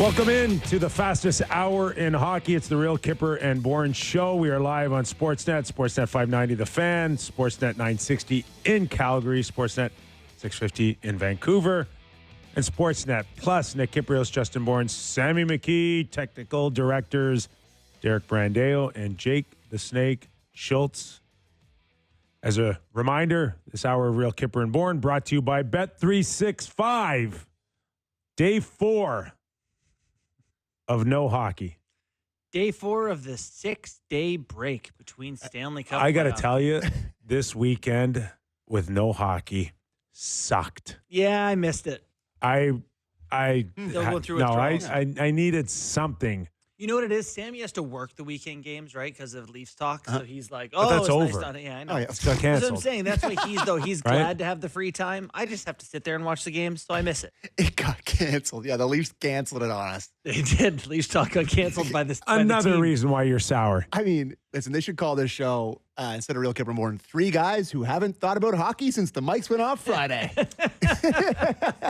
Welcome in to the fastest hour in hockey. It's the Real Kyper and Bourne Show. We are live on Sportsnet, Sportsnet 590 The Fan, Sportsnet 960 in Calgary, Sportsnet 650 in Vancouver, and Sportsnet Plus. Nick Kypreos, Justin Bourne, Sammy McKee, technical directors Derek Brandeo and Jake the Snake Schultz. As a reminder, this hour of Real Kyper and Bourne brought to you by Bet365. Day 4 of no hockey. Day 4 of the 6-day break between Stanley Cup. I got to tell you, this weekend with no hockey sucked. Yeah, I missed it. Still going through withdrawals. I needed something. You know what it is? Sammy has to work the weekend games, right? Because of Leafs talk. So he's like, But that's it's over. Nice. Yeah, I know. Oh, yeah, it's That's got what I'm canceled. saying. That's why he's Right? glad to have the free time. I just have to sit there and watch the games, so I miss it. It got canceled. Yeah, the Leafs canceled it on us. They did. Leafs talk got canceled by this. Another reason why you're sour. I mean, listen, they should call this show, instead of Real Kyper and Bourne, 3 guys who haven't thought about hockey since the mics went off Friday.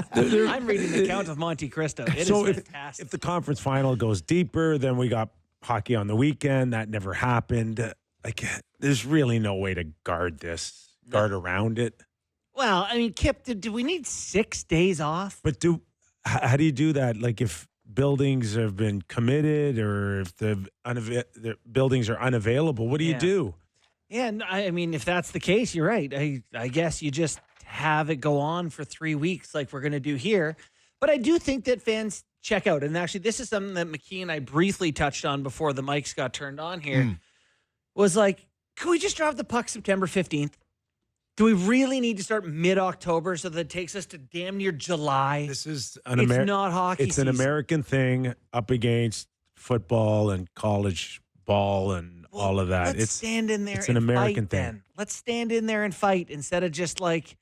I'm reading the Count of Monte Cristo. It So is fantastic. if the conference final goes deeper, then we got hockey on the weekend. That never happened. There's really no way to guard around it. Well, I mean, Kip, do we need 6 days off? But how do you do that? Like if buildings have been committed or if the buildings are unavailable, what do you do? Yeah, I mean, if that's the case, you're right. I guess you just have it go on for 3 weeks like we're going to do here. But I do think that fans check out. And actually, this is something that McKee and I briefly touched on before the mics got turned on here. Was like, can we just drop the puck September 15th? Do we really need to start mid-October so that it takes us to damn near July? This is It's not hockey It's season. an American thing up against football and college ball and all of that. Let's stand in there it's an and American fight thing. then. Let's stand in there and fight instead of just like,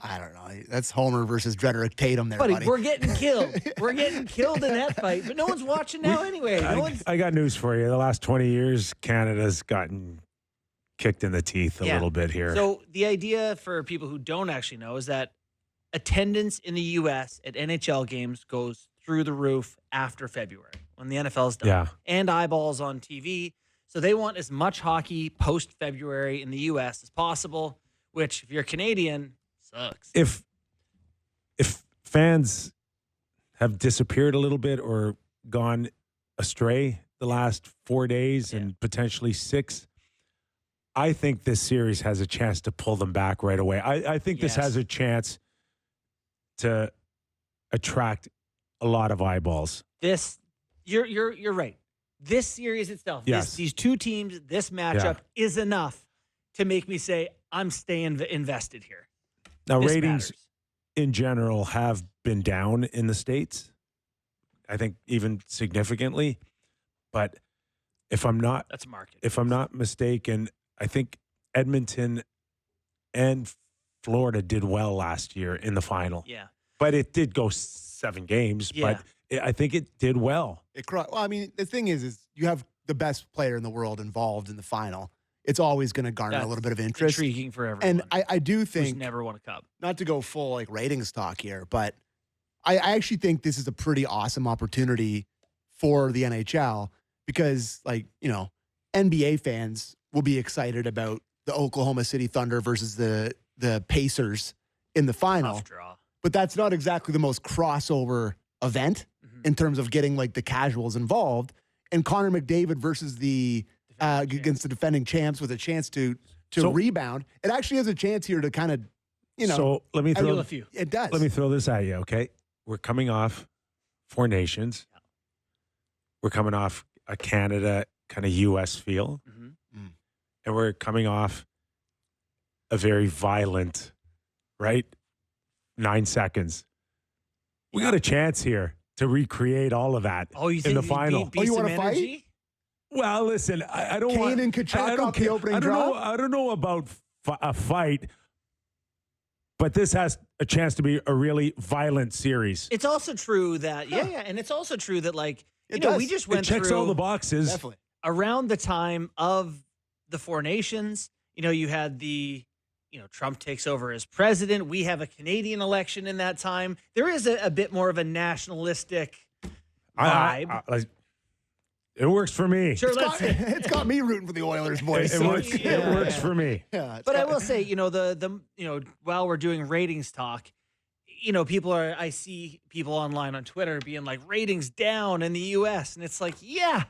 I don't know. That's Homer versus Drederick Tatum there, buddy. we're getting killed. We're getting killed in that fight, but no one's watching now anyway. I got news for you. The last 20 years, Canada's gotten kicked in the teeth a little bit here. So the idea for people who don't actually know is that attendance in the U.S. at NHL games goes through the roof after February when the NFL's done. Yeah. And eyeballs on TV. So they want as much hockey post-February in the U.S. as possible, which if you're Canadian, sucks. If fans have disappeared a little bit or gone astray the last 4 days and potentially 6, I think this series has a chance to pull them back right away. I think this has a chance to attract a lot of eyeballs. You're right. This series itself, these two teams, this matchup is enough to make me say I'm staying invested here. Now, This ratings matters. in general have been down in the States. I think even significantly. But if I'm not That's a market. if I'm not mistaken, I think Edmonton and Florida did well last year in the final. Yeah. But it did go 7 games, Yeah. but I think it did well. Well, I mean, the thing is you have the best player in the world involved in the final. It's always going to garner a little bit of interest. Intriguing for everyone. And I do who's think, never won a cup. not to go full like ratings talk here, but I actually think this is a pretty awesome opportunity for the NHL because, like, you know, NBA fans will be excited about the Oklahoma City Thunder versus the Pacers in the final. Tough draw. But that's not exactly the most crossover event in terms of getting like the casuals involved. And Connor McDavid versus the against the defending champs with a chance to rebound. It actually has a chance here to kind of, you know. So let me throw a few. It does. Let me throw this at you, okay? We're coming off 4 nations. We're coming off a Canada kind of U.S. feel. And we're coming off a very violent, right? 9 seconds. We got a chance here to recreate all of that Oh, you in think the final. Be you some wanna fight? energy? Well, listen, I don't Kane want and Kachuk I don't off the care. opening I don't draw? know. I don't know about a fight, but this has a chance to be a really violent series. It's also true that and it's also true that like It we does. just It went checks through all the boxes. Definitely. around the time of the 4 nations. You know, you had the Trump takes over as president. We have a Canadian election in that time. There is a bit more of a nationalistic vibe. It works for me. Sure, It's got me rooting for the Oilers, boys. It works for me. Yeah, but I will say, while we're doing ratings talk, I see people online on Twitter being like, ratings down in the U.S. And it's like, yeah,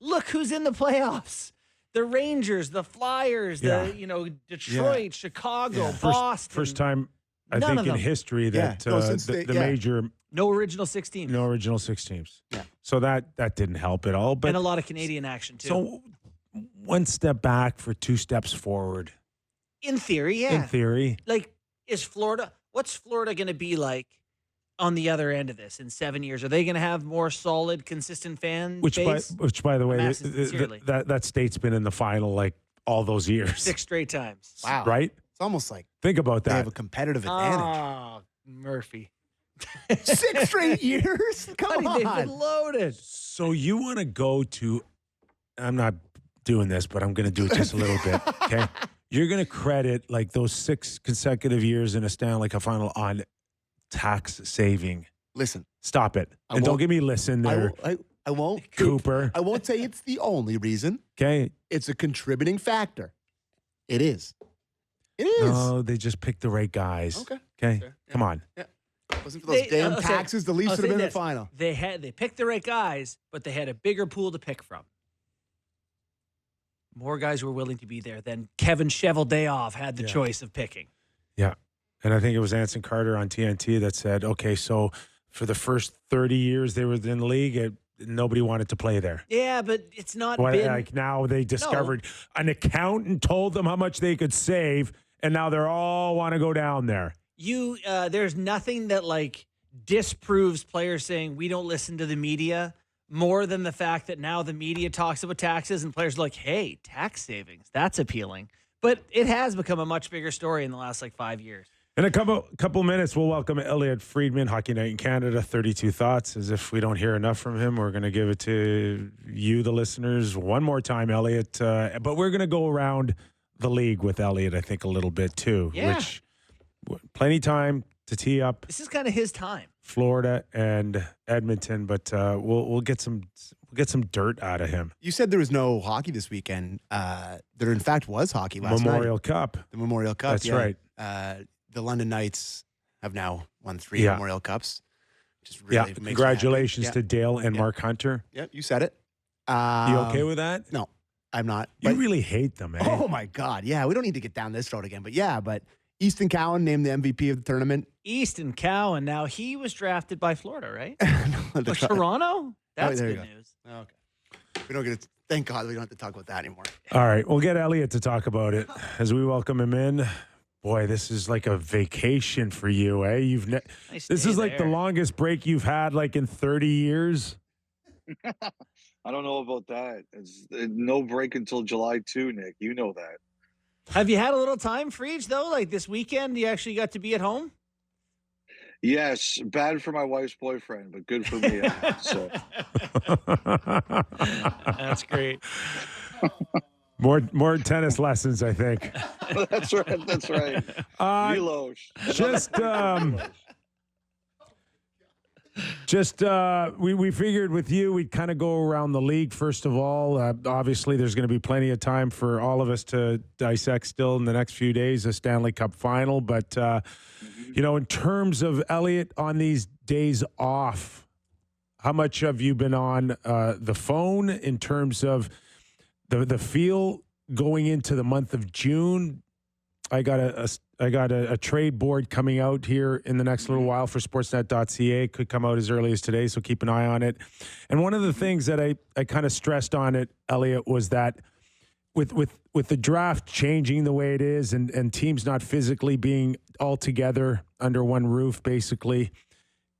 look who's in the playoffs. The Rangers, the Flyers, Detroit, Chicago, Boston. First time, I think, in history that the major... No original 6 teams. No original 6 teams. Yeah. So that didn't help at all. But and a lot of Canadian action, too. So one step back for 2 steps forward. In theory, yeah. In theory. Like, what's Florida going to be like on the other end of this in 7 years? Are they going to have more solid, consistent fan base? Which, by the way, that state's been in the final like all those years. 6 straight times. Wow. Right? It's almost like think about that. They have a competitive advantage. Oh, Murphy. 6 straight years? Come on. They've been loaded. So you want to go to, I'm not doing this, but I'm going to do it just a little bit, okay? You're going to credit like those 6 consecutive years in a Stanley Cup final on tax saving. Listen. Stop it. And don't give me listen there. I won't. Cooper. I won't say it's the only reason. Okay. It's a contributing factor. It is. It is. No, they just picked the right guys. Okay. Okay. Sure. Come on. Yeah. Wasn't for those damn taxes, the Leafs would have been in the final. They picked the right guys, but they had a bigger pool to pick from. More guys were willing to be there than Kevin Cheveldayoff had the choice of picking. Yeah. And I think it was Anson Carter on TNT that said, okay, so for the first 30 years they were in the league, nobody wanted to play there. Yeah, but it's not been... Like now they discovered an accountant told them how much they could save, and now they're all want to go down there. There's nothing that like disproves players saying we don't listen to the media more than the fact that now the media talks about taxes and players are like, hey, tax savings, that's appealing. But it has become a much bigger story in the last 5 years. In a couple minutes, we'll welcome Elliotte Friedman, Hockey Night in Canada, 32 Thoughts. As if we don't hear enough from him, we're going to give it to you, the listeners, one more time, Elliotte. But we're going to go around the league with Elliotte, I think, a little bit too. Yeah. Which plenty time to tee up. This is kind of his time. Florida and Edmonton, but we'll get some dirt out of him. You said there was no hockey this weekend. There in fact was hockey last night. Memorial Cup. The Memorial Cup. That's right. The London Knights have now won 3 Memorial Cups. Just really makes me congratulations happy. to Dale and Mark Hunter. Yeah, you said it. You okay with that? No, I'm not. You really hate them, eh? Oh my God. Yeah, we don't need to get down this road again. But Easton Cowan named the MVP of the tournament. Easton Cowan. Now he was drafted by Florida, right? No, Toronto? That's good news. Okay. We don't get to, thank God we don't have to talk about that anymore. All right. We'll get Elliotte to talk about it as we welcome him in. Boy, this is like a vacation for you, eh? This is like the longest break you've had like in 30 years. I don't know about that. It's no break until July 2, Nick. You know that. Have you had a little time, Friedge, though? Like this weekend, you actually got to be at home? Yes. Bad for my wife's boyfriend, but good for me. So. That's great. More tennis lessons, I think. That's right. That's right. We figured with you, we'd kind of go around the league first of all. Obviously, there's going to be plenty of time for all of us to dissect still in the next few days, a Stanley Cup final. But, in terms of Elliotte on these days off, how much have you been on the phone in terms of the feel going into the month of June? I got a trade board coming out here in the next little while for Sportsnet.ca. Could come out as early as today, so keep an eye on it. And one of the things that I kind of stressed on it, Elliotte, was that with the draft changing the way it is and teams not physically being all together under one roof, basically,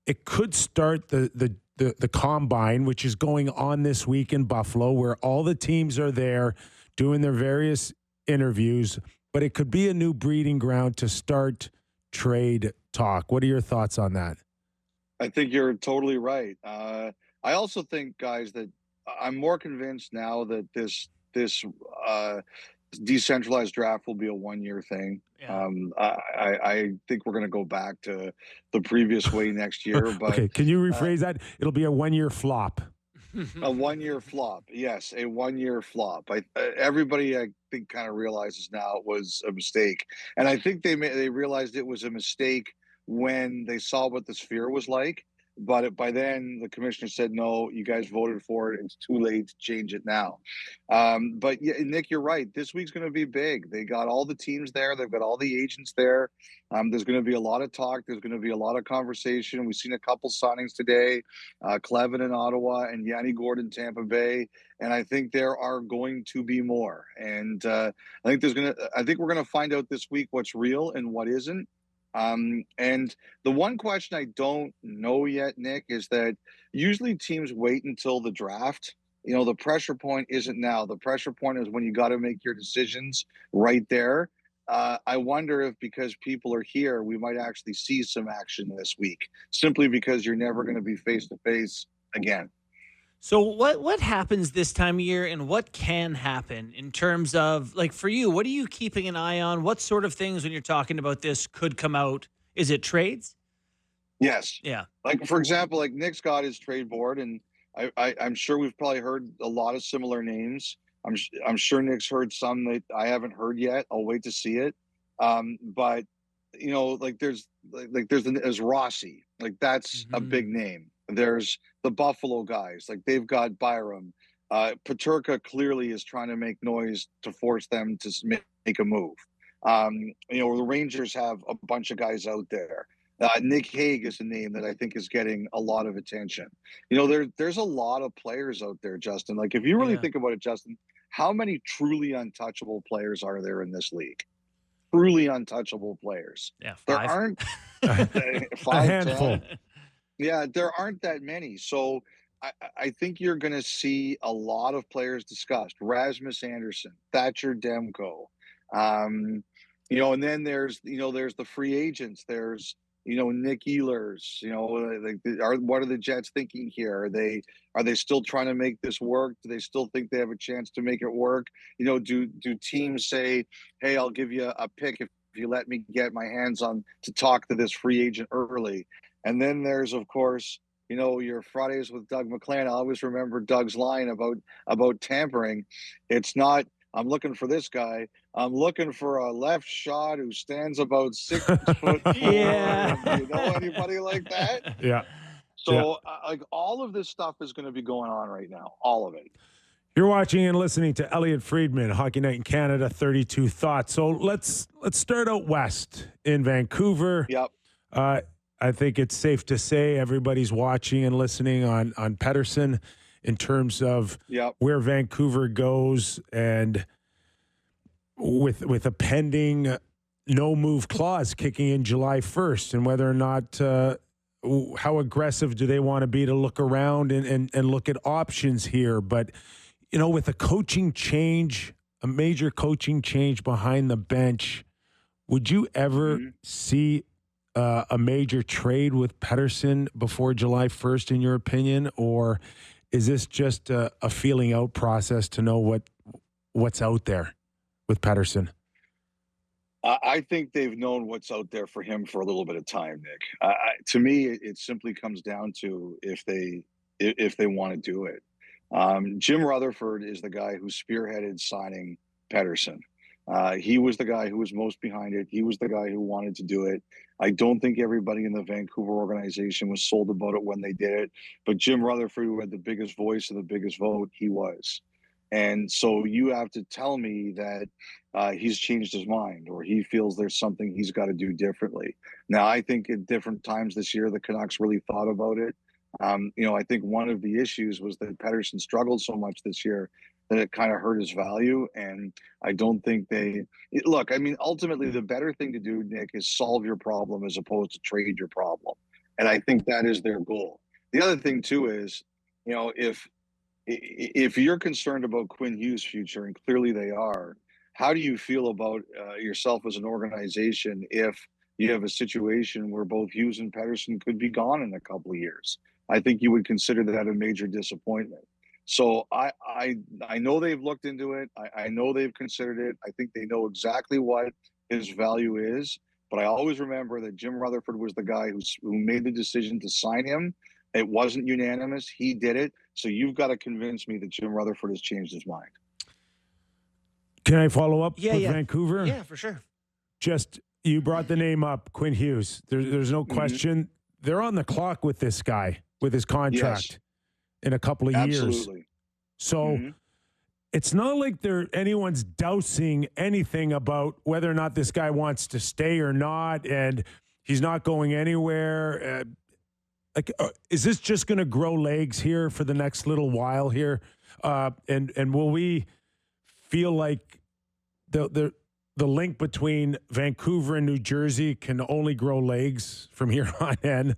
it could start the combine, which is going on this week in Buffalo, where all the teams are there doing their various interviews, but it could be a new breeding ground to start trade talk. What are your thoughts on that? I think you're totally right. I also think, guys, that I'm more convinced now that this decentralized draft will be a 1-year thing. Yeah. I think we're going to go back to the previous way next year, but Okay, can you rephrase that? It'll be a 1-year flop. a 1-year flop. Yes, a 1-year flop. Everybody I think kind of realizes now it was a mistake, and I think they realized it was a mistake when they saw what the Sphere was like. But by then, the commissioner said, "No, you guys voted for it. It's too late to change it now." But yeah, Nick, you're right. This week's going to be big. They got all the teams there. They've got all the agents there. There's going to be a lot of talk. There's going to be a lot of conversation. We've seen a couple signings today. Clevin in Ottawa and Yanni Gordon, Tampa Bay, and I think there are going to be more. And I think we're gonna find out this week what's real and what isn't. And the one question I don't know yet, Nick, is that usually teams wait until the draft. The pressure point isn't now. The pressure point is when you got to make your decisions right there. I wonder if because people are here, we might actually see some action this week, simply because you're never going to be face to face again. So what happens this time of year, and what can happen in terms of, like, for you, what are you keeping an eye on? What sort of things, when you're talking about this, could come out? Is it trades? Yes. Yeah. Like, for example, like Nick's got his trade board, and I'm sure we've probably heard a lot of similar names. I'm sure Nick's heard some that I haven't heard yet. I'll wait to see it. But like there's Rossi, like that's a big name. There's the Buffalo guys, like they've got Byram. Peterka clearly is trying to make noise to force them to make a move. The Rangers have a bunch of guys out there. Nick Hague is a name that I think is getting a lot of attention. There's a lot of players out there, Justin. Like, if you really think about it, Justin, how many truly untouchable players are there in this league? Truly untouchable players. Yeah, 5. There aren't 5, a handful. 10. Yeah, there aren't that many. So I think you're going to see a lot of players discussed. Rasmus Anderson, Thatcher Demko, and then there's the free agents. There's Nick Ehlers. What are the Jets thinking here? Are they still trying to make this work? Do they still think they have a chance to make it work? Do teams say, "Hey, I'll give you a pick if you let me get my hands on to talk to this free agent early"? And then there's, of course, your Fridays with Doug McClan. I always remember Doug's line about tampering. It's not, "I'm looking for this guy. I'm looking for a left shot who stands about 6'4". Yeah. Do you know anybody like that? Yeah. So, like, all of this stuff is going to be going on right now. All of it. You're watching and listening to Elliotte Friedman, Hockey Night in Canada, 32 Thoughts. So let's start out west in Vancouver. Yep. I think it's safe to say everybody's watching and listening on Pettersson in terms of where Vancouver goes, and with a pending no move clause kicking in July 1st, and whether or not how aggressive do they want to be to look around and look at options here. But with a coaching change, a major coaching change behind the bench, would you ever see a major trade with Pettersson before July 1st, in your opinion? Or is this just a feeling out process to know what's out there with Pettersson? I think they've known what's out there for him for a little bit of time, Nick. To me, it simply comes down to if they want to do it. Jim Rutherford is the guy who spearheaded signing Pettersson. He was the guy who was most behind it. He was the guy who wanted to do it. I don't think everybody in the Vancouver organization was sold about it when they did it. But Jim Rutherford, who had the biggest voice and the biggest vote, he was. And so you have to tell me that he's changed his mind, or he feels there's something he's got to do differently. Now, I think at different times this year, the Canucks really thought about it. I think one of the issues was that Pettersson struggled so much this year that it kind of hurt his value. And I don't think ultimately the better thing to do, Nick, is solve your problem as opposed to trade your problem. And I think that is their goal. The other thing too is, if you're concerned about Quinn Hughes' future, and clearly they are, how do you feel about yourself as an organization if you have a situation where both Hughes and Pettersson could be gone in a couple of years? I think you would consider that a major disappointment. So I know they've looked into it. I know they've considered it. I think they know exactly what his value is. But I always remember that Jim Rutherford was the guy who made the decision to sign him. It wasn't unanimous. He did it. So you've got to convince me that Jim Rutherford has changed his mind. Can I follow up with Yeah. Vancouver? Yeah, for sure. Just, you brought the name up, Quinn Hughes. There's no question. They're on the clock with this guy, with his contract in a couple of years. Absolutely. So it's not like anyone's dousing anything about whether or not this guy wants to stay or not, and he's not going anywhere. Is this just going to grow legs here for the next little while here? And will we feel like the link between Vancouver and New Jersey can only grow legs from here on in?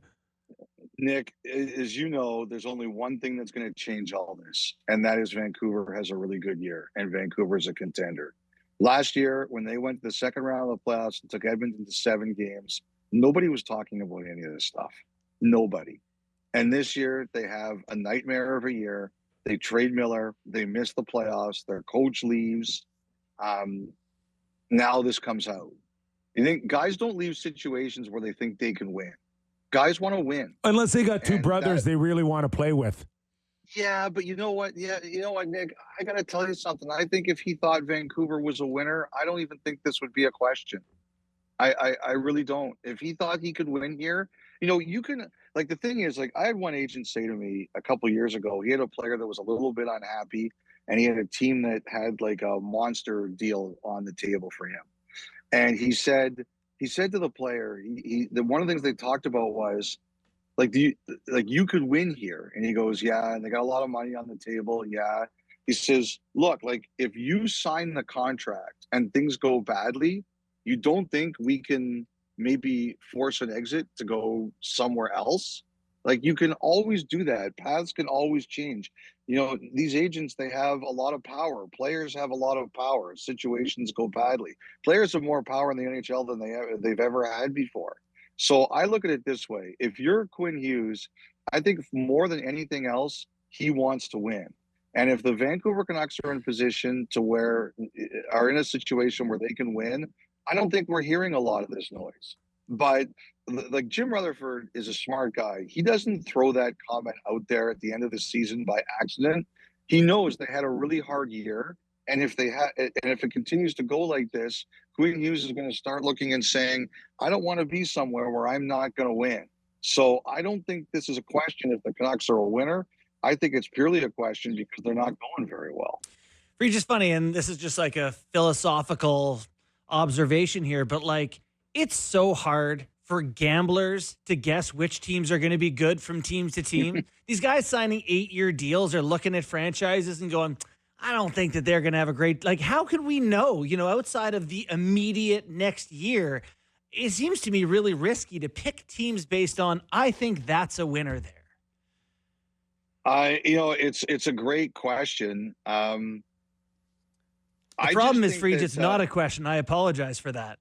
Nick, as you know, there's only one thing that's going to change all this, and that is Vancouver has a really good year, and Vancouver is a contender. Last year, when they went to the second round of the playoffs and took Edmonton to 7 games, nobody was talking about any of this stuff. Nobody. And this year, they have a nightmare of a year. They trade Miller. They miss the playoffs. Their coach leaves. Now this comes out. You think guys don't leave situations where they think they can win. Guys want to win. Unless they got two brothers they really want to play with. Yeah, but you know what? Yeah, you know what, Nick? I got to tell you something. I think if he thought Vancouver was a winner, I don't even think this would be a question. I really don't. If he thought he could win here, you can, like, the thing is, like, I had one agent say to me a couple years ago, he had a player that was a little bit unhappy, and he had a team that had like a monster deal on the table for him. And he said to the player, one of the things they talked about was, like, you could win here. And he goes, yeah, and they got a lot of money on the table. Yeah. He says, look, like, if you sign the contract and things go badly, you don't think we can maybe force an exit to go somewhere else? Like, you can always do that. Paths can always change. These agents, they have a lot of power. Players have a lot of power. Situations go badly. Players have more power in the NHL than they've ever had before. So I look at it this way. If you're Quinn Hughes, I think more than anything else, he wants to win. And if the Vancouver Canucks are in position are in a situation where they can win, I don't think we're hearing a lot of this noise. But like, Jim Rutherford is a smart guy. He doesn't throw that comment out there at the end of the season by accident. He knows they had a really hard year. And if it continues to go like this, Quinn Hughes is going to start looking and saying, I don't want to be somewhere where I'm not going to win. So I don't think this is a question if the Canucks are a winner. I think it's purely a question because they're not going very well. It's just funny, and this is just like a philosophical observation here, but like, it's so hard for gamblers to guess which teams are going to be good from team to team. These guys signing 8-year deals are looking at franchises and going, I don't think that they're going to have a great, like, how can we know, outside of the immediate next year? It seems to me really risky to pick teams based on, I think that's a winner there. It's a great question. The problem is, Fried, it's not a question. I apologize for that.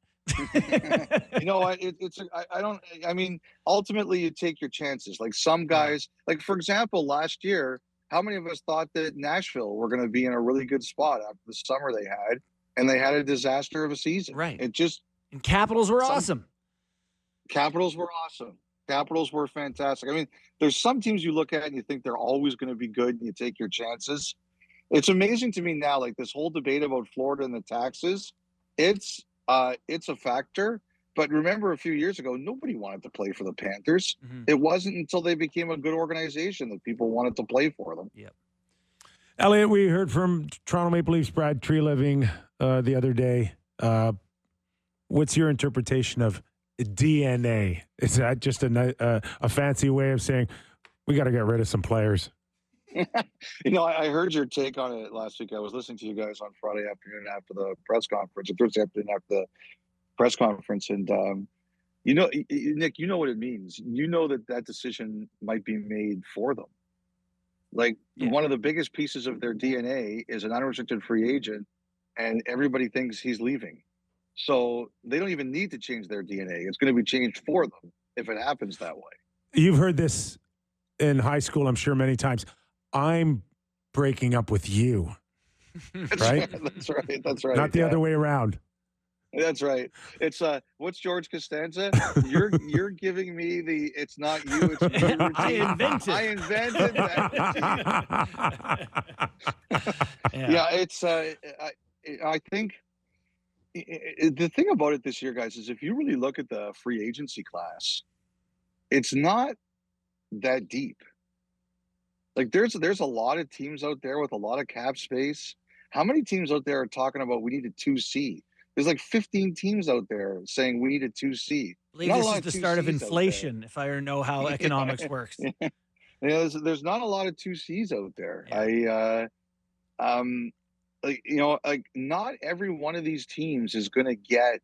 Ultimately you take your chances. Like, some guys, like, for example, last year, how many of us thought that Nashville were going to be in a really good spot after the summer they had, and they had a disaster of a season? Right. And Capitals were awesome. Capitals were awesome. Capitals were fantastic. I mean, there's some teams you look at and you think they're always going to be good, and you take your chances. It's amazing to me now, like, this whole debate about Florida and the taxes, it's a factor. But remember, a few years ago, nobody wanted to play for the Panthers. Mm-hmm. It wasn't until they became a good organization that people wanted to play for them. Yep. Elliotte, we heard from Toronto Maple Leafs Brad Treliving the other day. What's your interpretation of DNA? Is that just a fancy way of saying we got to get rid of some players? I heard your take on it last week. I was listening to you guys on Friday afternoon after the press conference, or Thursday afternoon after the press conference. And, Nick, you know what it means. You know that decision might be made for them. Like, one of the biggest pieces of their DNA is an unrestricted free agent, and everybody thinks he's leaving. So they don't even need to change their DNA. It's going to be changed for them if it happens that way. You've heard this in high school, I'm sure, many times. I'm breaking up with you. Right? That's right. Not the other way around. That's right. It's what's George Costanza? You're giving me the it's not you, it's me routine. I invented that routine. Yeah, it's I think the thing about it this year, guys, is if you really look at the free agency class, it's not that deep. Like there's a lot of teams out there with a lot of cap space. How many teams out there are talking about we need a 2C? There's like 15 teams out there saying we need a 2C. I believe this is the start of inflation, if I know how economics works. There's not a lot of 2Cs out there. Yeah. Not every one of these teams is going to get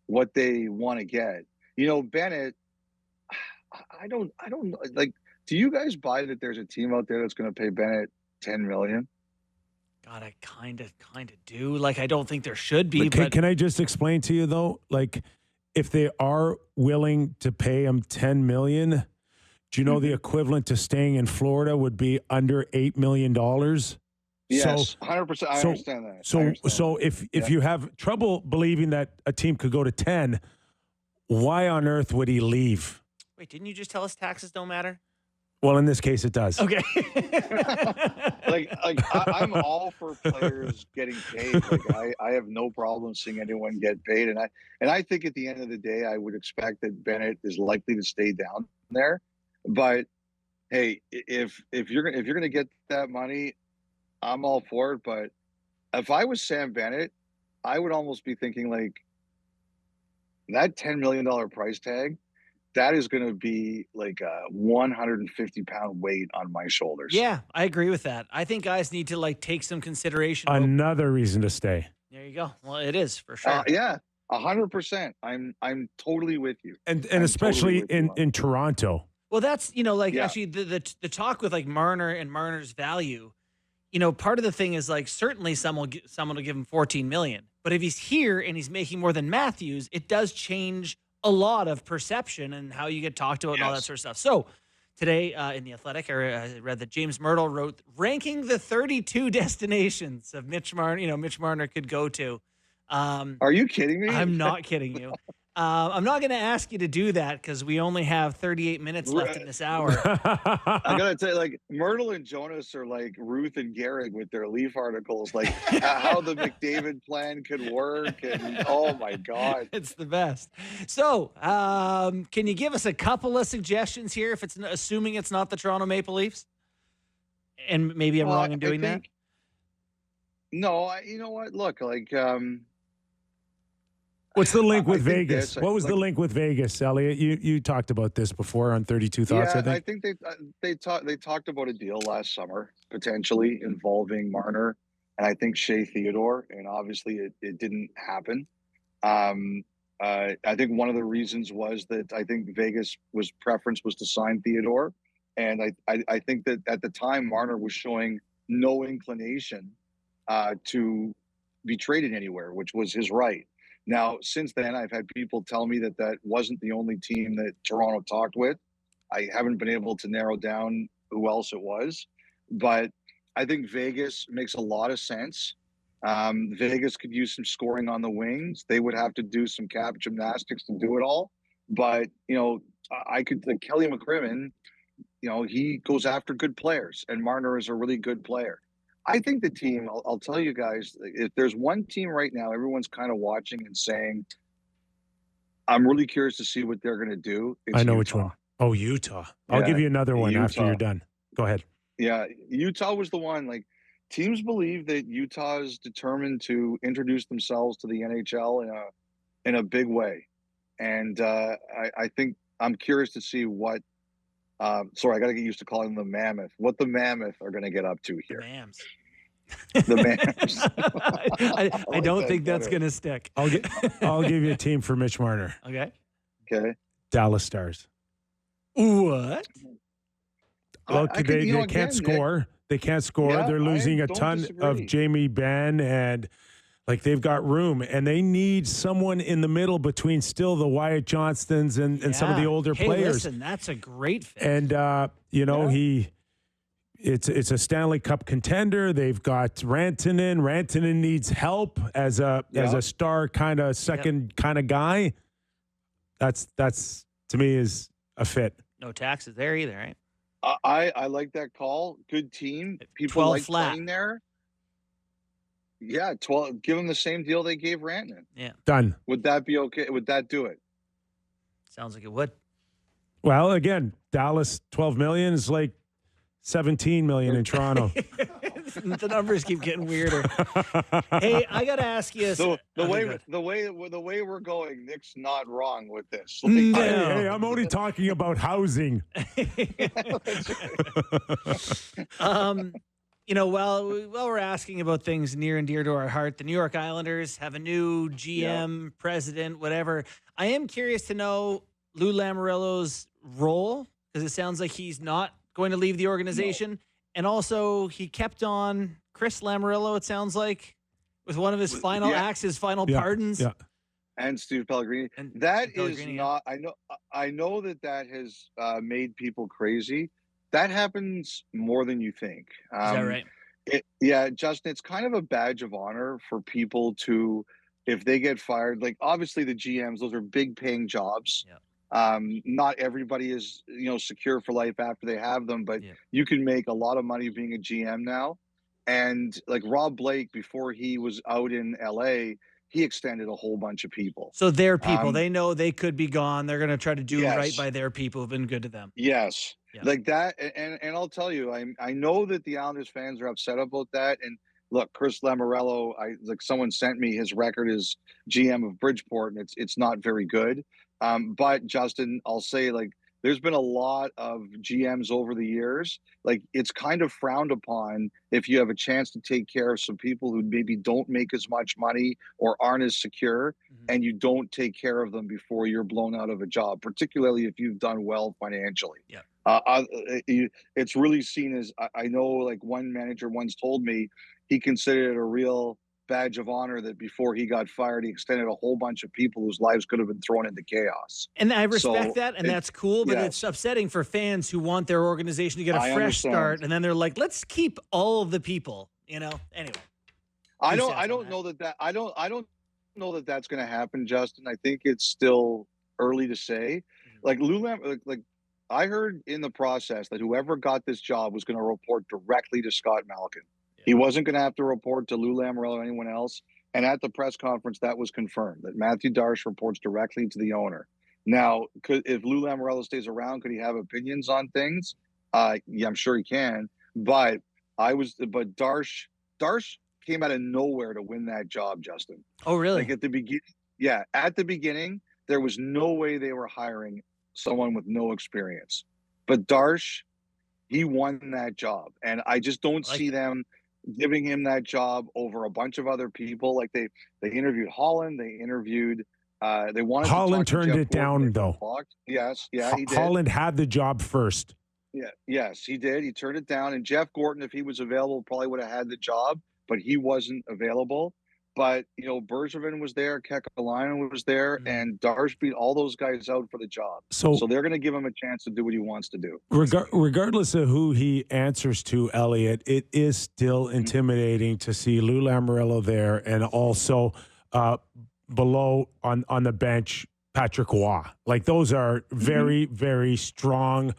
what they want to get. Bennett, I don't like. Do you guys buy that there's a team out there that's going to pay Bennett $10 million? God, I kind of do. Like, I don't think there should be. But can I just explain to you though? Like, if they are willing to pay him $10 million, do you know the equivalent to staying in Florida would be under $8 million? Yes, 100%. I understand that. So if you have trouble believing that a team could go to 10, why on earth would he leave? Wait, didn't you just tell us taxes don't matter? Well, in this case, it does. Okay. I'm all for players getting paid. Like I have no problem seeing anyone get paid, and I think at the end of the day, I would expect that Bennett is likely to stay down there. But hey, if you're gonna get that money, I'm all for it. But if I was Sam Bennett, I would almost be thinking like that $10 million price tag. That is going to be like a 150-pound weight on my shoulders. Yeah, I agree with that. I think guys need to like take some consideration. Another reason to stay. There you go. Well, it is for sure. Yeah, 100%. I'm totally with you. And especially totally in Toronto. Well, that's actually the talk with like Marner and Marner's value. Part of the thing is like certainly someone will give him $14 million, but if he's here and he's making more than Matthews, it does change a lot of perception and how you get talked about and all that sort of stuff. So today in The Athletic, I read that James Myrtle wrote ranking the 32 destinations of Mitch Marner, Mitch Marner could go to. Are you kidding me? I'm not kidding you. I'm not going to ask you to do that because we only have 38 minutes left in this hour. I got to tell you, like, Myrtle and Jonas are like Ruth and Gehrig with their Leaf articles, like how the McDavid plan could work. And oh, my God. It's the best. So can you give us a couple of suggestions here, if it's assuming it's not the Toronto Maple Leafs? And maybe I'm wrong in doing that? No, you know what? Look, like... What's the link with Vegas? What was the link with Vegas, Elliotte? You talked about this before on 32 Thoughts, I think. they talked about a deal last summer, potentially involving Marner and I think Shea Theodore, and obviously it didn't happen. I think one of the reasons was that I think Vegas preference was to sign Theodore, and I think that at the time Marner was showing no inclination to be traded anywhere, which was his right. Now, since then, I've had people tell me that wasn't the only team that Toronto talked with. I haven't been able to narrow down who else it was, but I think Vegas makes a lot of sense. Vegas could use some scoring on the wings. They would have to do some cap gymnastics to do it all. But, Kelly McCrimmon, he goes after good players, and Marner is a really good player. I think the team, I'll tell you guys, if there's one team right now, everyone's kind of watching and saying, I'm really curious to see what they're going to do. I know which one. Oh, Utah. I'll give you another one after you're done. Go ahead. Yeah, Utah was the one. Like, teams believe that Utah is determined to introduce themselves to the NHL in a big way. And I think I'm curious to see what sorry, I got to get used to calling them the Mammoth. What the Mammoth are going to get up to here? The Mams. The Mams. I don't think that's going to stick. I'll give you a team for Mitch Marner. Okay. Dallas Stars. What? Look, they can't score. Nick, they can't score. Yeah, they're losing a ton of Jamie Benn, and like they've got room, and they need someone in the middle between still the Wyatt Johnstons and some of the older players. Listen, that's a great fit. And it's a Stanley Cup contender. They've got Rantanen. Rantanen needs help as a star kind of second kind of guy. That's to me is a fit. No taxes there either, right? I like that call. Good team. People 12 like flat. playing there. Yeah, 12. Give them the same deal they gave Rantanen. Yeah. Done. Would that be okay? Would that do it? Sounds like it would. Well, again, Dallas, 12 million is like 17 million in Toronto. The numbers keep getting weirder. Hey, I got to ask you. So the way we're going, Nick's not wrong with this. Like, No. Hey, I'm only talking about housing. While we're asking about things near and dear to our heart, the New York Islanders have a new GM, president, whatever. I am curious to know Lou Lamoriello's role, because it sounds like he's not going to leave the organization. No. And also, he kept on Chris Lamoriello, it sounds like, with one of his final acts, his final pardons. Yeah. And Steve Pellegrini. Not. I know that has made people crazy. That happens more than you think. Is that right? Justin, it's kind of a badge of honor for people to, if they get fired, like obviously the GMs, those are big paying jobs. Yeah. Not everybody is, secure for life after they have them, but you can make a lot of money being a GM now. And like Rob Blake, before he was out in LA, he extended a whole bunch of people. So their people, they know they could be gone. They're going to try to do right by their people who've been good to them. Yes. Yeah. Like that. And I'll tell you, I know that the Islanders fans are upset about that. And look, Chris Lamoriello, someone sent me his record as GM of Bridgeport, and it's not very good. But Justin, I'll say, there's been a lot of GMs over the years. It's kind of frowned upon if you have a chance to take care of some people who maybe don't make as much money or aren't as secure, and you don't take care of them before you're blown out of a job, particularly if you've done well financially. Yeah. It's really seen as, I know, one manager once told me he considered it a real badge of honor that before he got fired, he extended a whole bunch of people whose lives could have been thrown into chaos. And I respect that, and that's cool, but it's upsetting for fans who want their organization to get a fresh start, and then they're like, let's keep all of the people, Anyway. I don't know that that's going to happen, Justin. I think it's still early to say. I heard in the process that whoever got this job was going to report directly to Scott Malkin. He wasn't going to have to report to Lou Lamoriello or anyone else. And at the press conference, that was confirmed, that Matthew Darche reports directly to the owner. Now, if Lou Lamoriello stays around, could he have opinions on things? Yeah, I'm sure he can. But Darche came out of nowhere to win that job, Justin. Oh, really? At the beginning, there was no way they were hiring someone with no experience. But Darche, he won that job. And I just don't see them giving him that job over a bunch of other people. They interviewed Holland. They interviewed they wanted Holland to talk turned to Jeff it down, Gordon. though. Yes, he did. Holland had the job first. Yes, he did. He turned it down. And Jeff Gordon, if he was available, probably would have had the job, but he wasn't available. But, Bergevin was there, Kekalainen was there, and Darche beat all those guys out for the job. So they're going to give him a chance to do what he wants to do. Regardless of who he answers to, Elliotte, it is still intimidating to see Lou Lamoriello there, and also below on the bench, Patrick Roy. Those are very, very strong,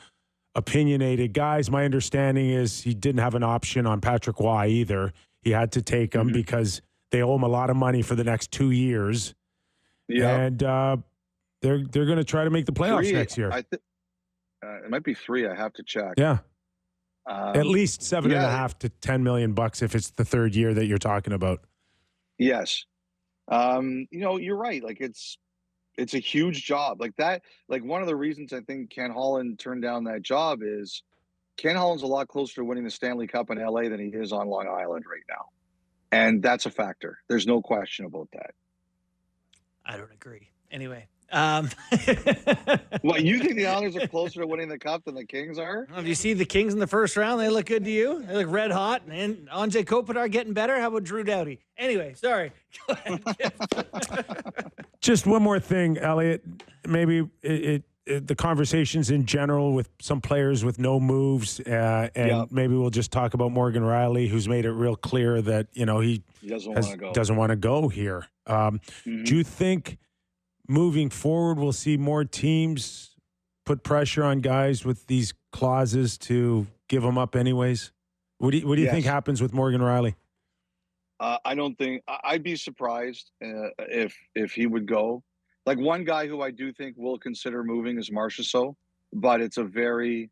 opinionated guys. My understanding is he didn't have an option on Patrick Roy either. He had to take him because they owe him a lot of money for the next 2 years. Yeah. And they're going to try to make the playoffs next year. It might be 3. I have to check. Yeah. At least $7.5 to $10 million if it's the third year that you're talking about. Yes. You're right. It's a huge job that. One of the reasons I think Ken Holland turned down that job is Ken Holland's a lot closer to winning the Stanley Cup in LA than he is on Long Island right now. And that's a factor. There's no question about that. I don't agree. Anyway. Well, you think the Islanders are closer to winning the Cup than the Kings are? Well, if you see the Kings in the first round, they look good to you. They look red hot. And Anze Kopitar getting better. How about Drew Doughty? Anyway, sorry. Go ahead. Just one more thing, Elliotte. Maybe it the conversations in general with some players with no moves, and maybe we'll just talk about Morgan Riley, who's made it real clear that he doesn't want to go here. Do you think moving forward we'll see more teams put pressure on guys with these clauses to give them up anyways? What do you think happens with Morgan Riley? I don't think I'd be surprised if he would go. Like, one guy who I do think will consider moving is Marchessault, but it's a very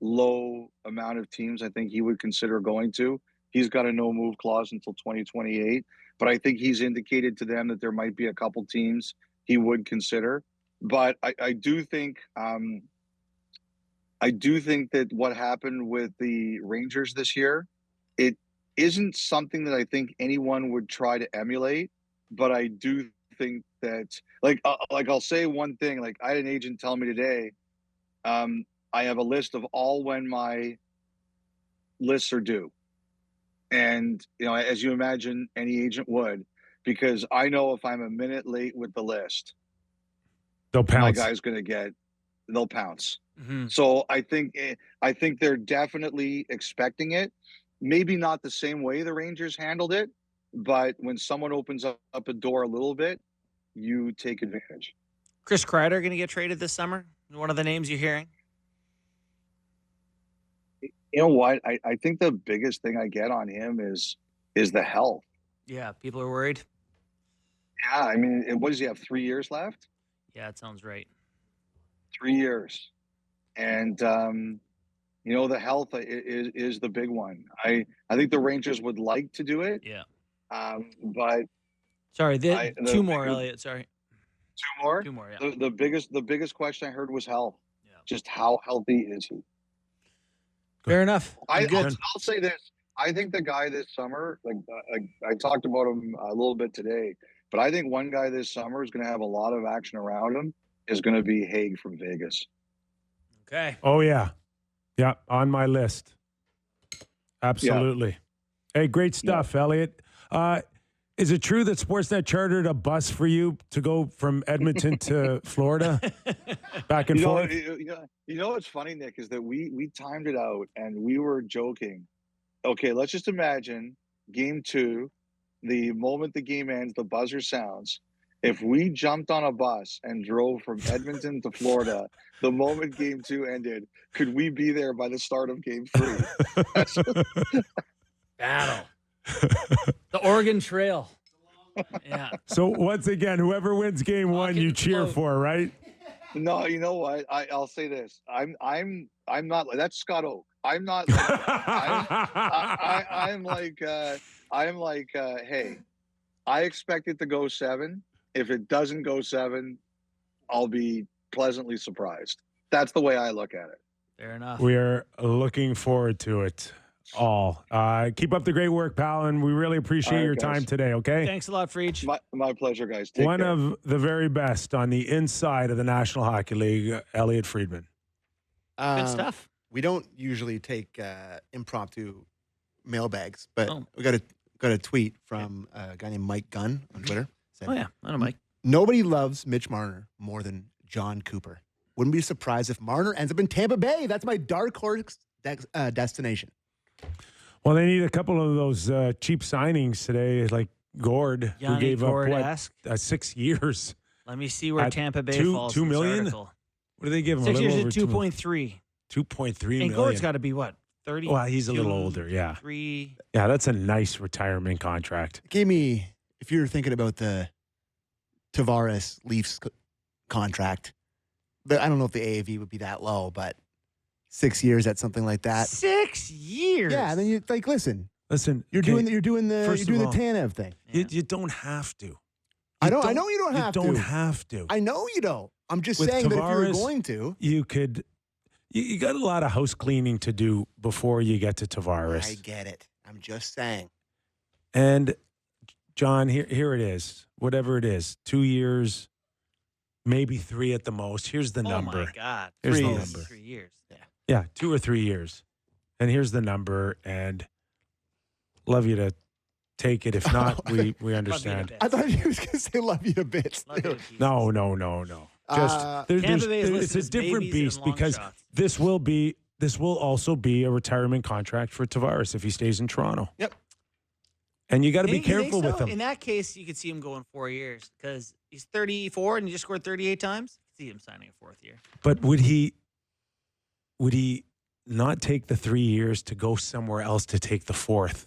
low amount of teams I think he would consider going to. He's got a no move clause until 2028, but I think he's indicated to them that there might be a couple teams he would consider. But I do think that what happened with the Rangers this year, it isn't something that I think anyone would try to emulate, but I do think that, like I'll say one thing. Like, I had an agent tell me today, I have a list of all when my lists are due, and as you imagine, any agent would, because I know if I'm a minute late with the list, they'll pounce. My guy's they'll pounce. Mm-hmm. So I think they're definitely expecting it. Maybe not the same way the Rangers handled it, but when someone opens up a door a little bit, you take advantage. Chris Kreider going to get traded this summer? One of the names you're hearing? You know what? I think the biggest thing I get on him is the health. Yeah, people are worried. Yeah, I mean, what does he have, 3 years left? Yeah, it sounds right. 3 years. And, the health is the big one. I think the Rangers would like to do it. Yeah. But sorry, two more, Elliotte. Sorry. Two more? Two more, yeah. The biggest question I heard was health. Yeah. Just how healthy is he? Fair enough. I'll say this. I think the guy this summer, I talked about him a little bit today, but I think one guy this summer is going to have a lot of action around him is going to be Hague from Vegas. Okay. Oh, yeah. Yeah, on my list. Absolutely. Yeah. Hey, great stuff, Elliotte. Is it true that Sportsnet chartered a bus for you to go from Edmonton to Florida? Back and forth? What's funny, Nick, is that we timed it out and we were joking. Okay, let's just imagine game 2, the moment the game ends, the buzzer sounds. If we jumped on a bus and drove from Edmonton to Florida, the moment game 2 ended, could we be there by the start of game 3? Battle. The Oregon Trail. Yeah. So once again, whoever wins game 1, you cheer for, right? No, you know what? I'll say this. I'm not like, that's Scott Oak. I'm not like that. I'm like, hey, I expect it to go 7. If it doesn't go 7, I'll be pleasantly surprised. That's the way I look at it. Fair enough. We are looking forward to it all. Keep up the great work, pal, and we really appreciate your time today, okay? Thanks a lot for each. My pleasure, guys. Take One care. of the very best on the inside of the National Hockey League, Elliotte Friedman. Good stuff. We don't usually take impromptu mailbags, but we got a tweet from a guy named Mike Gunn on Twitter. Said, oh, yeah. I know Mike. Nobody loves Mitch Marner more than John Cooper. Wouldn't be surprised if Marner ends up in Tampa Bay. That's my dark horse destination. Well, they need a couple of those cheap signings today, like Gord, who gave up 6 years. Let me see where Tampa Bay falls. $2 in this million? article. What do they give him? 6 years at 2.3. 2.3 million. And Gord's got to be what? 30? Well, he's a little older, yeah. 3. Yeah, that's a nice retirement contract. Gave me, if you're thinking about the Tavares Leafs contract, I don't know if the AAV would be that low, but 6 years at something like that. 6 years. Yeah, and then you like listen, you're okay. doing the Tanev thing. You don't have to. I know you don't have to. You don't have to. I know you don't. I'm just With saying Tavares, that if you were going to, you could. You got a lot of house cleaning to do before you get to Tavares. I get it. I'm just saying. And John, here it is. Whatever it is, 2 years, maybe 3 at the most. Here's the number. Oh my God, here's 3 the years. number. 3 years. Yeah, 2 or 3 years. And here's the number. And love you to take it. If not, we understand. I thought you was going to say love you to bits. Love you to pieces. No. Tampa Bay is it's a listed as different babies beast and long because shots. this will also be a retirement contract for Tavares if he stays in Toronto. Yep. And you got to be You think careful so? with him. In that case, you could see him going 4 years because he's 34 and he just scored 38 times. See him signing a 4th year. But would he not take the 3 years to go somewhere else to take the 4th?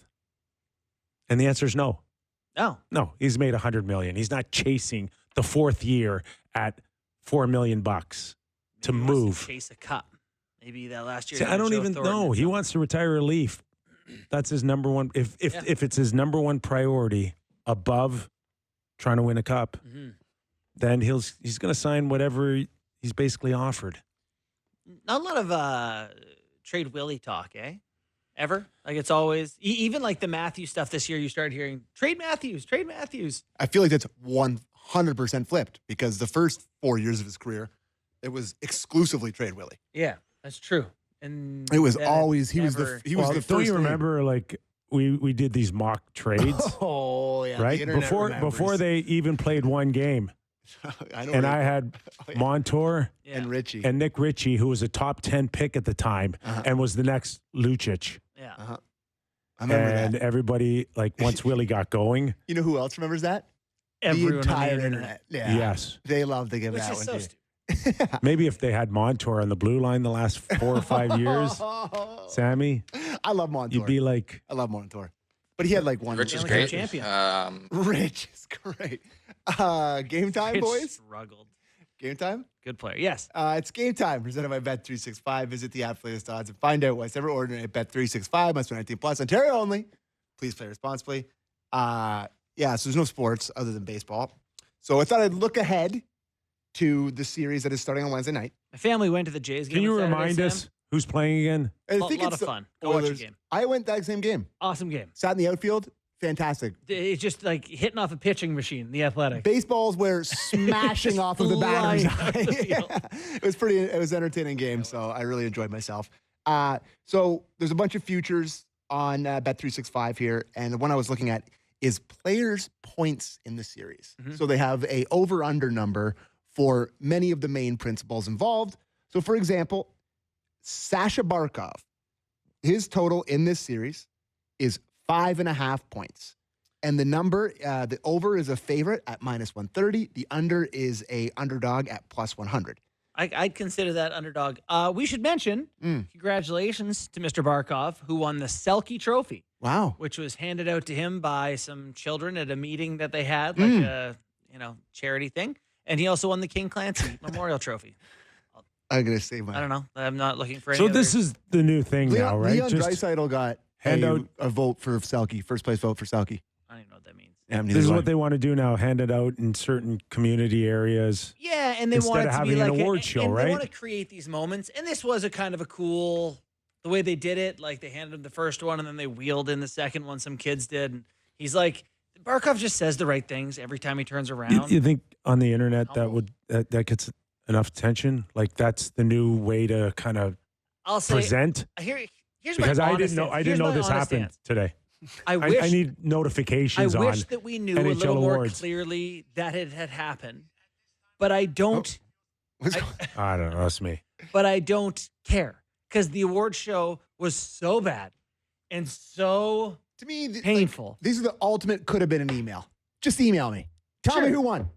And the answer is no. No, he's made $100 million. He's not chasing the 4th year at $4 million bucks to Maybe he wants move. to chase a cup. Maybe that last year. See, I don't even know. He wants to retire a Leaf. That's his number one. If it's his number one priority above trying to win a cup, then he's going to sign whatever he's basically offered. Not a lot of trade Willie talk, eh? Ever? Like it's always even like the Matthews stuff this year. You started hearing trade Matthews. I feel like that's 100% flipped because the first 4 years of his career, it was exclusively trade Willie. Yeah, that's true. And It was then always he was never- the first. Don't you name. remember like we did these mock trades, Oh yeah, the right? internet Before remembers. they even played one game, I know and where I had Montour Yeah. and Richie. and Nick Ritchie, who was a top 10 pick at the time, and was the next Lucic. Yeah. I remember And that. everybody, like, once Willie got going, You know who else remembers that? Everyone the on the entire internet. Yeah. yes. They love to give Which that is one so to stupid. you. Maybe if they had Montour on the blue line the last 4 or 5 years, Sammy, I love Montour. you'd be like, I love Montour. But he had like one. Rich is Stanley Cup great. champion. Rich is great. Game time, It's boys? struggled. Game time? Good player. Yes. It's game time, presented by Bet365. Visit the app for latest odds and find out what's ever ordinary at Bet365. Must be 19 plus. Ontario only. Please play responsibly. So there's no sports other than baseball. So I thought I'd look ahead to the series that is starting on Wednesday night. My family went to the Jays game. can you on Saturday, remind Sam. us who's playing again? I Lot of the fun. Go watch a Oilers. game. I went that same game. Awesome game. Sat in the outfield. Fantastic. It's just like hitting off a pitching machine. The Athletic. Baseballs were smashing Just off of the batter's flying out eye. the field. It was an entertaining game, so I really enjoyed myself. So there's a bunch of futures on Bet365 here, and the one I was looking at is players' points in the series. So they have a over-under number for many of the main principles involved. So for example, Sasha Barkov, his total in this series is 5.5 points. And the number, the over is a favorite at -130. The under is a underdog at +100. I'd consider that underdog. We should mention congratulations to Mr. Barkov, who won the Selke Trophy, Wow. which was handed out to him by some children at a meeting that they had, like a charity thing. And he also won the King Clancy Memorial Trophy. I'm going to save my... I don't know. I'm not looking for any So this other- is the new thing now, right? Leon Draisaitl got hand out- a vote for Selke, first place vote for Selke. I don't even know what that means. Yeah, This is what they want to do now, hand it out in certain community areas. Yeah, and they Instead want it of to be having an like award show, and right? They want to create these moments, and this was a kind of a cool the way they did it. Like they handed him the first one, and then they wheeled in the second one. Some kids did, and he's like, Barkov just says the right things every time he turns around. You think on the internet that gets enough attention? Like that's the new way to kind of I'll say present? here's Because my I honest didn't know stance. Here's my this honest happened stance. today. I wish I need I notifications on. wish that we knew a NHL little more awards. clearly that it had happened, but I don't. I don't know. That's me. But I don't care because the award show was so bad and so To me, painful. these are the ultimate could have been an email. Just email me. Tell me Sure. who won.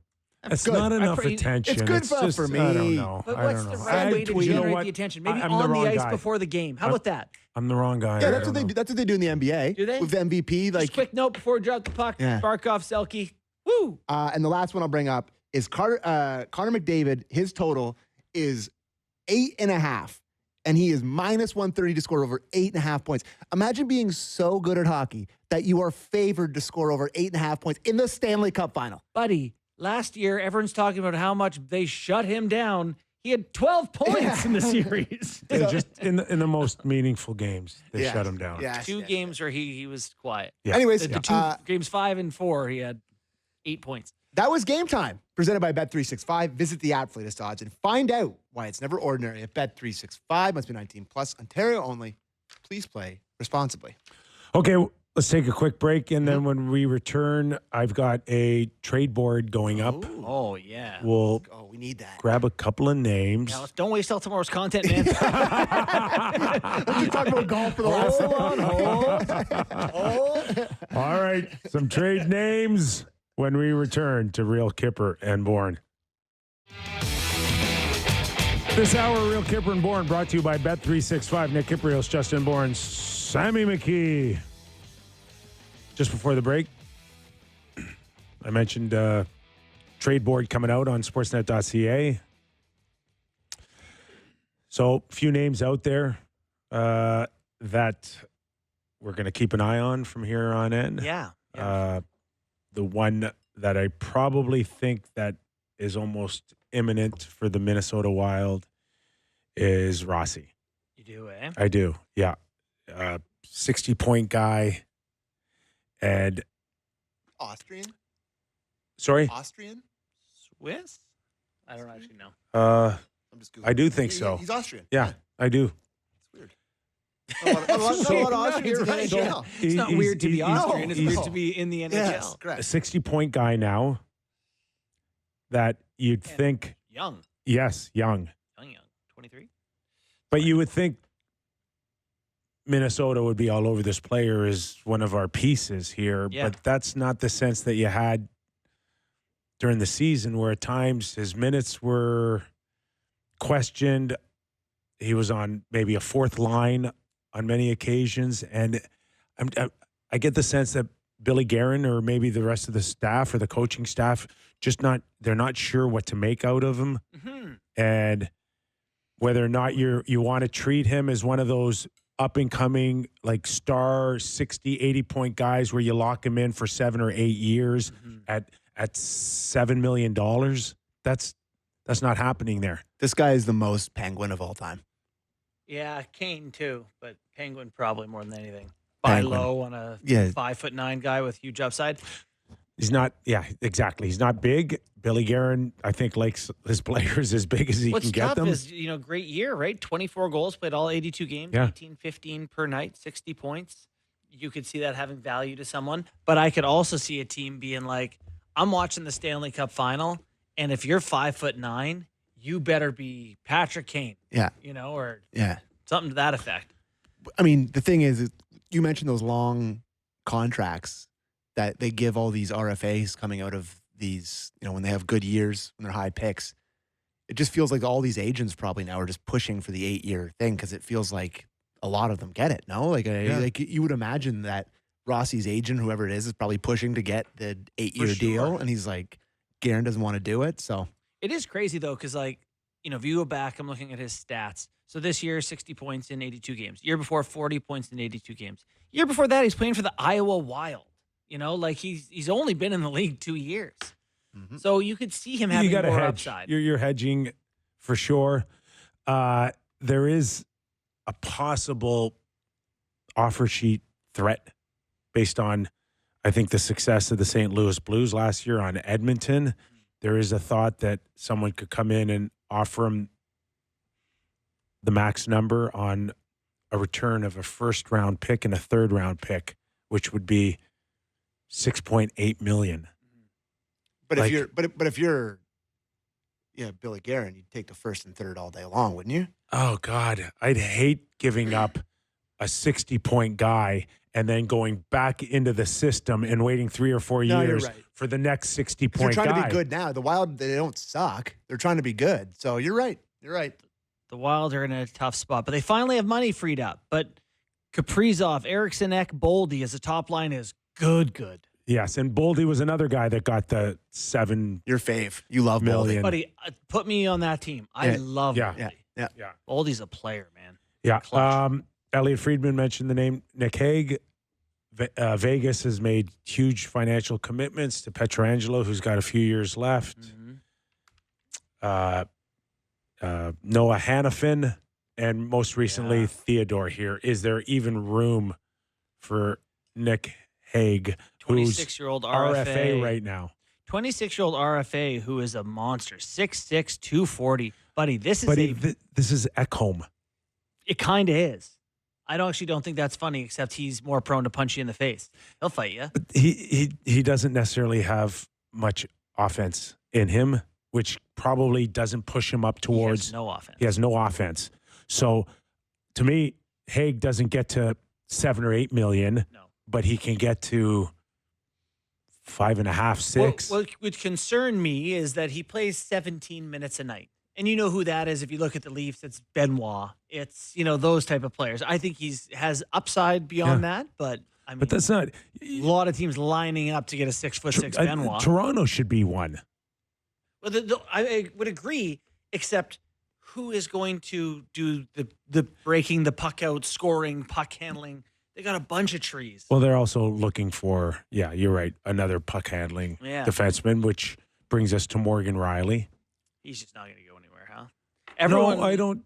It's good. not enough pretty- attention. It's good stuff just, for me. I don't know. But I what's don't the know. right way to you know generate what? the attention? Maybe I'm on the wrong ice guy. before the game. How about that? I'm the wrong guy. Yeah, I that's don't what they know. do. That's what they do in the NBA. Do they? With the MVP, Just like quick note before we drop the puck. Yeah. Barkov, Selke. Woo! and the last one I'll bring up is Connor McDavid. His total is 8.5, and he is -130 to score over 8.5 points. Imagine being so good at hockey that you are favored to score over 8.5 points in the Stanley Cup Final. Buddy, last year, everyone's talking about how much they shut him down. He had 12 points in the series. It's just in the most meaningful games, they Yeah. shut him down. Yes, Two yes. games where he was quiet. Yeah. Anyways, The two games 5 and 4, he had 8 points. that was Game Time, presented by Bet365. Visit the app for latest odds and find out why it's never ordinary at Bet365. Must be 19 plus. Ontario only. Please play responsibly. Okay, Let's take a quick break, and then when we return, I've got a trade board going up. Oh, yeah. We'll we need that. grab a couple of names. Now, don't waste all tomorrow's content, man. Let's just talk about golf for the last. Hold. All right, some trade names when we return to Real Kyper and Bourne. This hour, Real Kyper and Bourne, brought to you by Bet365. Nick Kypreos, Justin Bourne, Sammy McKee. Just before the break, I mentioned trade board coming out on sportsnet.ca. So, a few names out there that we're going to keep an eye on from here on in. Yeah. The one that I probably think that is almost imminent for the Minnesota Wild is Rossi. You do, eh? I do, yeah. 60-point guy. And Austrian? Sorry? Austrian? Swiss? I don't actually know. I'm just Googling. I do think so. He's Austrian. Yeah, I do. It's weird. A lot of Austrians in the right, NHL. It's not weird to be Austrian. It's weird no. to be in the NHL. Yes, correct. A 60-point guy now that you'd think, Young. yes, young. 23? But you would think Minnesota would be all over this player as one of our pieces here. Yeah. But that's not the sense that you had during the season, where at times his minutes were questioned. He was on maybe a fourth line on many occasions. And I get the sense that Billy Guerin or maybe the rest of the staff or the coaching staff they're not sure what to make out of him. Mm-hmm. And whether or not you want to treat him as one of those up-and-coming, like, star 60, 80-point guys where you lock him in for 7 or 8 years at $7 million. That's not happening there. This guy is the most Penguin of all time. Yeah, Kane too, but Penguin probably more than anything. Buy Penguin. low on a Yeah. 5'9" guy with huge upside. He's not, yeah, exactly. He's not big. Billy Guerin, I think, likes his players as big as he What's can get tough them. is, great year, right? 24 goals, played all 82 games, Yeah. 18-15 per night, 60 points. You could see that having value to someone. But I could also see a team being like, I'm watching the Stanley Cup Final, and if you're 5'9", you better be Patrick Kane. Yeah. Or Yeah. something to that effect. I mean, the thing is, you mentioned those long contracts that they give all these RFAs coming out of these, when they have good years, when they're high picks. It just feels like all these agents probably now are just pushing for the 8-year thing because it feels like a lot of them get it, no? Like you would imagine that Rossi's agent, whoever it is probably pushing to get the 8-year deal, and he's like, Guerin doesn't want to do it, so. It is crazy, though, because, if you go back, I'm looking at his stats. So this year, 60 points in 82 games. Year before, 40 points in 82 games. Year before that, he's playing for the Iowa Wild. He's only been in the league 2 years. Mm-hmm. So you could see him having more hedge. upside. You're hedging for sure. There is a possible offer sheet threat based on, I think, the success of the St. Louis Blues last year on Edmonton. There is a thought that someone could come in and offer him the max number on a return of a first-round pick and a third-round pick, which would be $6.8 million. But if you're Billy Guerin, you'd take the first and third all day long, wouldn't you? Oh God, I'd hate giving up a 60-point guy and then going back into the system and waiting 3 or 4 years for the next 60-point guy. They're trying to be good now. The Wild, they don't suck. They're trying to be good. So you're right. You're right. The Wild are in a tough spot, but they finally have money freed up. But Kaprizov, Eriksson Ek, Boldy as a top line is good. Yes, and Boldy was another guy that got the $7 Your fave. You love million. Boldy. Buddy, put me on that team. I love Yeah. Boldy. Yeah. Boldy's a player, man. Yeah. Clutch. Elliotte Friedman mentioned the name Nick Hague. Vegas has made huge financial commitments to Pietrangelo, who's got a few years left. Mm-hmm. Noah Hannafin, and most recently Theodore here. Is there even room for Nick Hague, who's 26-year-old RFA right now? 26-year-old RFA who is a monster. 6'6", 240. Buddy, this is this is Ekholm. it kind of is. I don't think that's funny, except he's more prone to punch you in the face. He'll fight you. But he doesn't necessarily have much offense in him, which probably doesn't push him up towards. He has no offense. He has no offense. So to me, Haig doesn't get to 7 or 8 million, but he can get to 5.5, 6. What would concern me is that he plays 17 minutes a night. And you know who that is if you look at the Leafs. It's Benoit. It's, those type of players. I think has upside beyond that, but I mean, but that's not a lot of teams lining up to get a 6'6" Benoit. Toronto should be one. Well, I would agree, except who is going to do the breaking the puck out, scoring, puck handling? They got a bunch of trees. Well, they're also looking for, you're right, another puck handling defenseman, which brings us to Morgan Riley. He's just not going to go anywhere, huh? Everyone, no,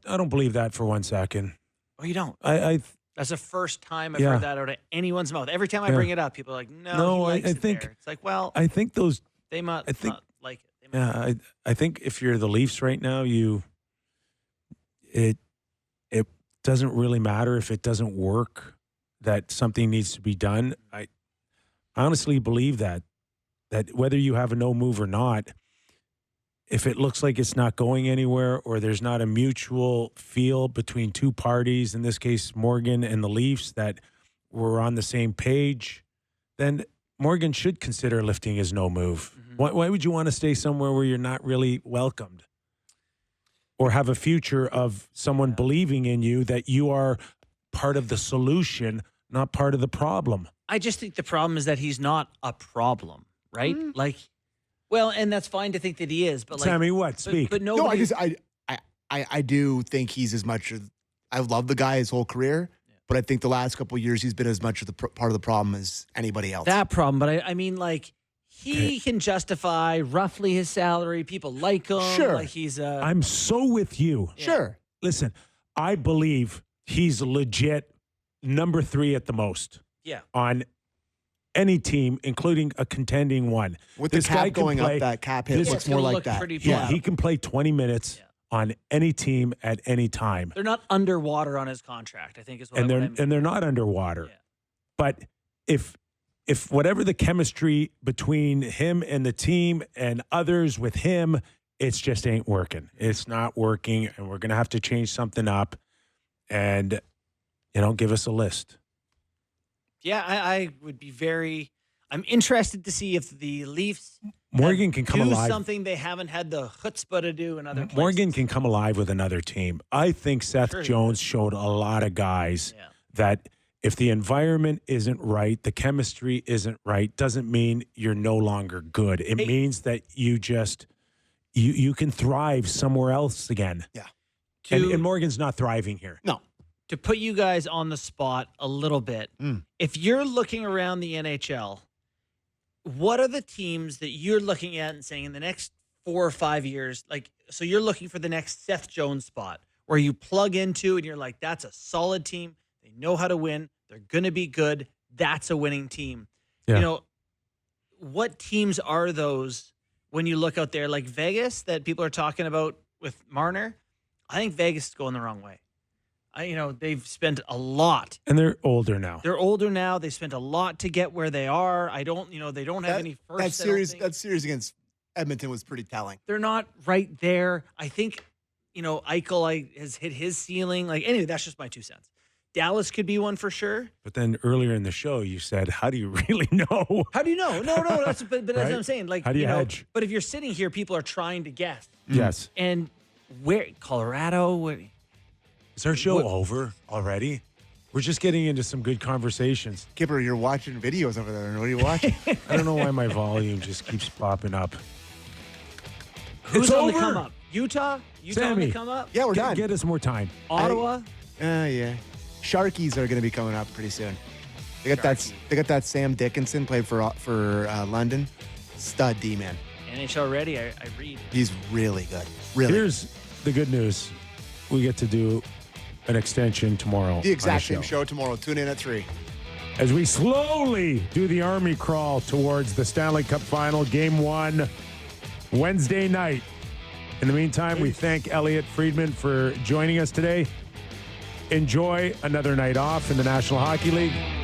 I don't believe that for 1 second. Oh, you don't? That's the first time I've heard that out of anyone's mouth. Every time I bring it up, people are like, "No, he likes it there." It's like, well, I think those they might not like it. I think if you're the Leafs right now, it doesn't really matter if it doesn't work, that something needs to be done. I honestly believe that whether you have a no move or not, if it looks like it's not going anywhere or there's not a mutual feel between two parties, in this case Morgan and the Leafs, that we're on the same page, then Morgan should consider lifting his no move. Mm-hmm. Why would you want to stay somewhere where you're not really welcomed? Or have a future of someone believing in you that you are part of the solution, not part of the problem? I just think the problem is that he's not a problem, right? Well, and that's fine to think that he is, but Sammy, what? Speak. But nobody. No, I do think he's as much as I love the guy his whole career, but I think the last couple of years he's been as much of the part of the problem as anybody else. That problem, but I mean, he can justify roughly his salary. People like him. Sure, he's. I'm so with you. Yeah. Sure. Listen, I believe he's legit number 3 at the most. Yeah. On any team, including a contending one. With this cap going up, that cap hit looks more like that. He can play 20 minutes on any team at any time. They're not underwater on his contract, I think is what I mean. And they're not underwater. Yeah. But if whatever the chemistry between him and the team and others with him, it's just ain't working. It's not working, and we're going to have to change something up. And, give us a list. Yeah, I would be I'm interested to see if the Leafs Morgan can come do alive. Something they haven't had the chutzpah to do in other places. Morgan can come alive with another team. I think Seth Jones showed a lot of guys that if the environment isn't right, the chemistry isn't right, doesn't mean you're no longer good. It means that you just you can thrive somewhere else again. Yeah. And Morgan's not thriving here. No. To put you guys on the spot a little bit, if you're looking around the NHL, what are the teams that you're looking at and saying in the next 4 or 5 years, so you're looking for the next Seth Jones spot where you plug into and you're like, that's a solid team. They know how to win. They're going to be good. That's a winning team. Yeah. What teams are those when you look out there, like Vegas that people are talking about with Marner? I think Vegas is going the wrong way. They've spent a lot. And they're older now. They spent a lot to get where they are. They don't have any first. That series against Edmonton was pretty telling. They're not right there. I think, Eichel has hit his ceiling. Anyway, that's just my 2 cents. Dallas could be one for sure. But then earlier in the show, you said, how do you really know? How do you know? No, that's right? That's what I'm saying. How do you hedge? But if you're sitting here, people are trying to guess. Yes. And where? Colorado? Is our show over already? We're just getting into some good conversations. Kyper, you're watching videos over there. What are you watching? I don't know why my volume just keeps popping up. Who's on the come up? Utah Sammy, on the come up? Yeah, we're done. Get us more time. Ottawa? Yeah. Sharkies are going to be coming up pretty soon. They got that Sam Dickinson played for London. Stud D-man. NHL ready, I read. He's really good. Really. Here's the good news. We get to do an extension tomorrow. The exact same show tomorrow. Tune in at 3. As we slowly do the army crawl towards the Stanley Cup Final, Game 1, Wednesday night. In the meantime, we thank Elliotte Friedman for joining us today. Enjoy another night off in the National Hockey League.